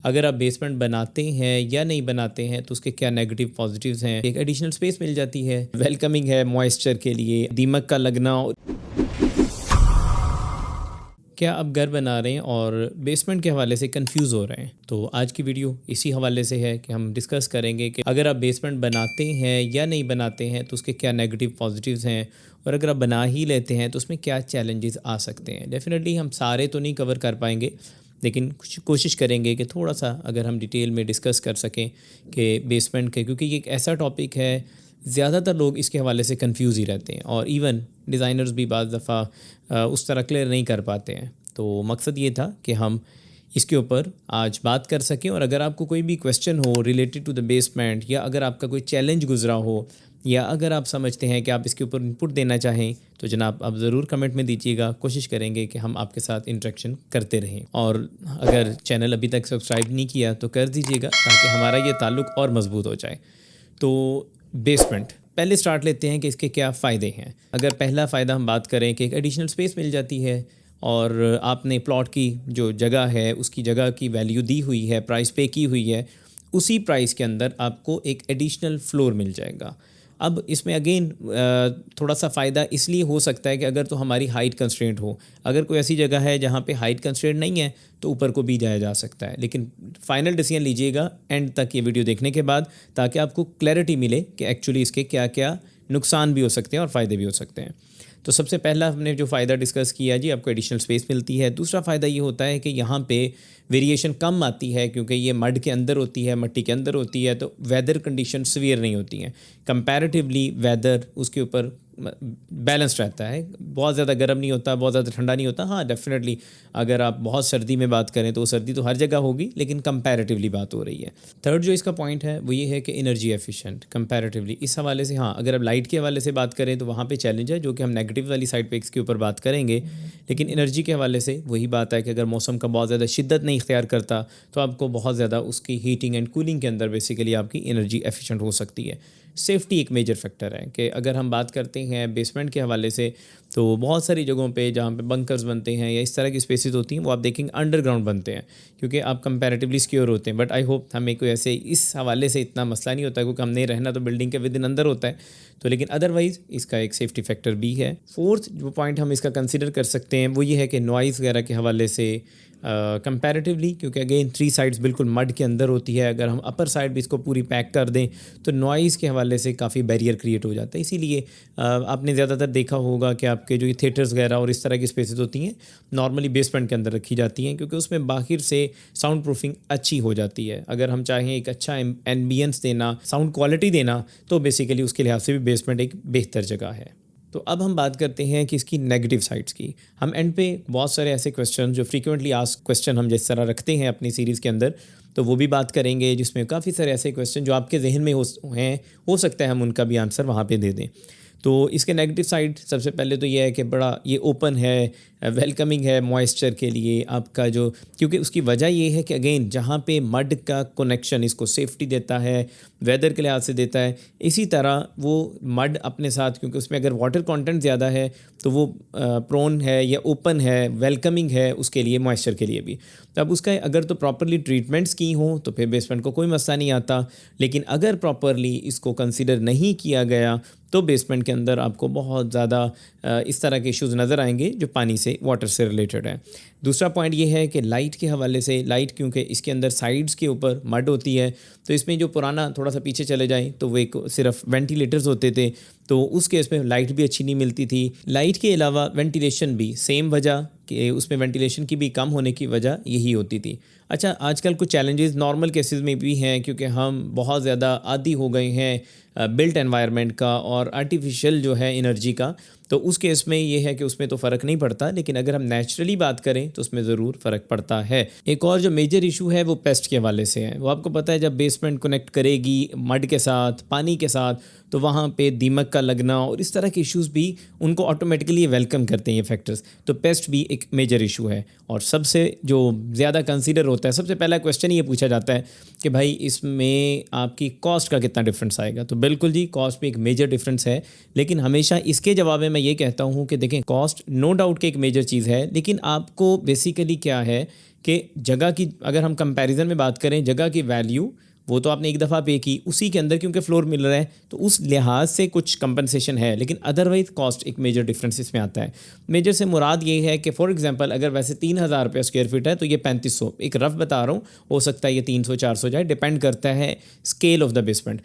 अगर आप बेसमेंट बनाते हैं या नहीं बनाते हैं तो उसके क्या नेगेटिव पॉजिटिव्स हैं। एक एडिशनल स्पेस मिल जाती है, वेलकमिंग है मॉइस्चर के लिए, दीमक का लगना। क्या आप घर बना रहे हैं और बेसमेंट के हवाले से कंफ्यूज हो रहे हैं? तो आज की वीडियो इसी हवाले से है कि हम डिस्कस करेंगे कि अगर आप बेसमेंट बनाते हैं या नहीं बनाते हैं तो उसके क्या नेगेटिव पॉजिटिव्स हैं, और अगर आप बना ही लेते हैं तो उसमें क्या चैलेंजेस आ सकते हैं। डेफिनेटली हम सारे तो नहीं कवर कर पाएंगे, लेकिन कुछ कोशिश करेंगे कि थोड़ा सा अगर हम डिटेल में डिस्कस कर सकें कि बेसमेंट के, क्योंकि ये एक ऐसा टॉपिक है ज़्यादातर लोग इसके हवाले से कंफ्यूज ही रहते हैं और इवन डिज़ाइनर्स भी बाज़ दफ़ा उस तरह क्लियर नहीं कर पाते हैं। तो मकसद ये था कि हम इसके ऊपर आज बात कर सकें, और अगर आपको कोई भी क्वेश्चन हो रिलेटेड टू द बेसमेंट, या अगर आपका कोई चैलेंज गुजरा हो, या अगर आप समझते हैं कि आप इसके ऊपर इनपुट देना चाहें, तो जनाब आप ज़रूर कमेंट में दीजिएगा। कोशिश करेंगे कि हम आपके साथ इंटरेक्शन करते रहें, और अगर चैनल अभी तक सब्सक्राइब नहीं किया तो कर दीजिएगा ताकि हमारा ये ताल्लुक़ और मज़बूत हो जाए। तो बेसमेंट पहले स्टार्ट लेते हैं कि इसके क्या फ़ायदे हैं। अगर पहला फ़ायदा हम बात करें कि एक एडिशनल स्पेस मिल जाती है, और आपने प्लॉट की जो जगह है उसकी जगह की वैल्यू दी हुई है, प्राइस पे की हुई है, उसी प्राइस के अंदर आपको एक एडिशनल फ्लोर मिल जाएगा। अब इसमें अगेन थोड़ा सा फ़ायदा इसलिए हो सकता है कि अगर तो हमारी हाइट कंस्ट्रेंट हो, अगर कोई ऐसी जगह है जहाँ पे हाइट कंस्ट्रेंट नहीं है तो ऊपर को भी जाया जा सकता है। लेकिन फ़ाइनल डिसीजन लीजिएगा एंड तक ये वीडियो देखने के बाद, ताकि आपको क्लैरिटी मिले कि एक्चुअली इसके क्या क्या नुकसान भी हो सकते हैं और फ़ायदे भी हो सकते हैं। तो सबसे पहला हमने जो फ़ायदा डिस्कस किया जी, आपको एडिशनल स्पेस मिलती है। दूसरा फ़ायदा ये होता है कि यहाँ पे वेरिएशन कम आती है, क्योंकि ये मड के अंदर होती है, मिट्टी के अंदर होती है, तो वेदर कंडीशन सीवियर नहीं होती हैं। कंपैरेटिवली वेदर उसके ऊपर बैलेंस रहता है, बहुत ज़्यादा गर्म नहीं होता, बहुत ज़्यादा ठंडा नहीं होता। हाँ डेफिनेटली अगर आप बहुत सर्दी में बात करें तो सर्दी तो हर जगह होगी, लेकिन कंपैरेटिवली बात हो रही है। थर्ड जो इसका पॉइंट है वो ये है कि एनर्जी एफिशिएंट कंपैरेटिवली, इस हवाले से। हाँ अगर आप लाइट के हवाले से बात करें तो वहाँ पे चैलेंज है, जो कि हम नेगेटिव वाली साइड पे इसके ऊपर बात करेंगे। लेकिन एनर्जी के हवाले से वही बात है कि अगर मौसम का बहुत ज़्यादा शिद्दत नहीं इख्तियार करता तो आपको बहुत ज़्यादा उसकी हीटिंग एंड कूलिंग के अंदर बेसिकली आपकी एनर्जी एफिशिएंट हो सकती है। सेफ्टी एक मेजर फैक्टर है कि अगर हम बात करते हैं बेसमेंट के हवाले से, तो बहुत सारी जगहों पे जहाँ पे बंकर्स बनते हैं या इस तरह की स्पेसेस होती हैं, वो आप देखेंगे अंडरग्राउंड बनते हैं, क्योंकि आप कंपैरेटिवली सिक्योर होते हैं। बट आई होप हमें कोई ऐसे इस हवाले से इतना मसला नहीं होता, क्योंकि हमने रहना तो बिल्डिंग के विद इन अंदर होता है। तो लेकिन अदरवाइज़ इसका एक सेफ्टी फैक्टर भी है। फोर्थ जो पॉइंट हम इसका कंसिडर कर सकते हैं वो ये है कि नॉइज़ वगैरह के हवाले से कंपैरेटिवली, क्योंकि अगेन 3 साइड्स बिल्कुल मड के अंदर होती है, अगर हम अपर साइड भी इसको पूरी पैक कर दें तो नॉइज़ के हवाले से काफ़ी बैरियर क्रिएट हो जाता है। इसीलिए आपने ज़्यादातर देखा होगा कि आपके जो ये थिएटर्स वगैरह और इस तरह की स्पेसेस होती हैं नॉर्मली बेसमेंट के अंदर रखी जाती हैं, क्योंकि उसमें बाहर से साउंड प्रूफिंग अच्छी हो जाती है। अगर हम चाहें एक अच्छा एम्बियंस देना, साउंड क्वालिटी देना, तो बेसिकली उसके लिहाज से भी बेसमेंट एक बेहतर जगह है। तो अब हम बात करते हैं कि इसकी नेगेटिव साइड्स की। हम एंड पे बहुत सारे ऐसे क्वेश्चन जो फ्रीक्वेंटली आस्क्ड क्वेश्चन हम जिस तरह रखते हैं अपनी सीरीज़ के अंदर, तो वो भी बात करेंगे, जिसमें काफ़ी सारे ऐसे क्वेश्चन जो आपके जहन में हो सकता है हम उनका भी आंसर वहाँ पे दे दें। तो इसके नेगेटिव साइड सबसे पहले तो ये है कि बड़ा ये ओपन है, वेलकमिंग है मॉइस्चर के लिए आपका जो, क्योंकि उसकी वजह ये है कि अगेन जहाँ पे मड का कनेक्शन इसको सेफ्टी देता है, वेदर के लिहाज से देता है, इसी तरह वो मड अपने साथ, क्योंकि उसमें अगर वाटर कंटेंट ज़्यादा है तो वो प्रोन है या ओपन है, वेलकमिंग है उसके लिए, मॉइस्चर के लिए भी। तो अब उसका अगर तो प्रॉपरली ट्रीटमेंट्स की हों तो फिर बेसमेंट को कोई मसला नहीं आता, लेकिन अगर प्रॉपरली इसको कंसिडर नहीं किया गया तो बेसमेंट के अंदर आपको बहुत ज़्यादा इस तरह के इश्यूज़ नज़र आएंगे जो पानी से, वाटर से रिलेटेड है। दूसरा पॉइंट ये है कि लाइट के हवाले से, लाइट क्योंकि इसके अंदर साइड्स के ऊपर मड होती है, तो इसमें जो पुराना थोड़ा सा पीछे चले जाएं तो वो एक सिर्फ वेंटिलेटर्स होते थे, तो उस केस में लाइट भी अच्छी नहीं मिलती थी। लाइट के अलावा वेंटिलेशन भी सेम वजह कि उसमें वेंटिलेशन की भी कम होने की वजह यही होती थी। अच्छा आजकल कुछ चैलेंजेस नॉर्मल केसेस में भी हैं, क्योंकि हम बहुत ज़्यादा आदी हो गए हैं बिल्ट एनवायरनमेंट का और आर्टिफिशियल जो है एनर्जी का, तो उस केस में ये है कि उसमें तो फ़र्क नहीं पड़ता, लेकिन अगर हम नेचुरली बात करें तो उसमें ज़रूर फ़र्क पड़ता है। एक और जो मेजर इशू है वो पेस्ट के हवाले से है। वो आपको पता है जब बेसमेंट कनेक्ट करेगी मड के साथ, पानी के साथ, तो वहाँ पे दीमक का लगना और इस तरह के इश्यूज़ भी उनको ऑटोमेटिकली वेलकम करते हैं ये फैक्टर्स। तो पेस्ट भी एक मेजर इशू है, और सबसे जो ज़्यादा कंसीडर होता है, सबसे पहला क्वेश्चन ये पूछा जाता है कि भाई इसमें आपकी कॉस्ट का कितना डिफरेंस आएगा। तो बिल्कुल जी कॉस्ट में एक मेजर डिफरेंस है, लेकिन हमेशा इसके जवाब में मैं ये कहता हूँ कि देखें कॉस्ट नो डाउट कि एक मेजर चीज़ है, लेकिन आपको बेसिकली क्या है कि जगह की अगर हम कंपैरिजन में बात करें, जगह की वैल्यू वो तो आपने एक दफ़ा पे की, उसी के अंदर क्योंकि फ्लोर मिल रहा है तो उस लिहाज से कुछ कंपनसेशन है, लेकिन अदरवाइज कॉस्ट एक मेजर डिफरेंस इसमें आता है। मेजर से मुराद ये है कि फॉर एग्जांपल अगर वैसे 3,000 रुपये स्क्वायर फीट है तो ये 3500, एक रफ बता रहा हूँ, हो सकता है ये 300 400 जाए, डिपेंड करता है स्केल ऑफ द बेसमेंट।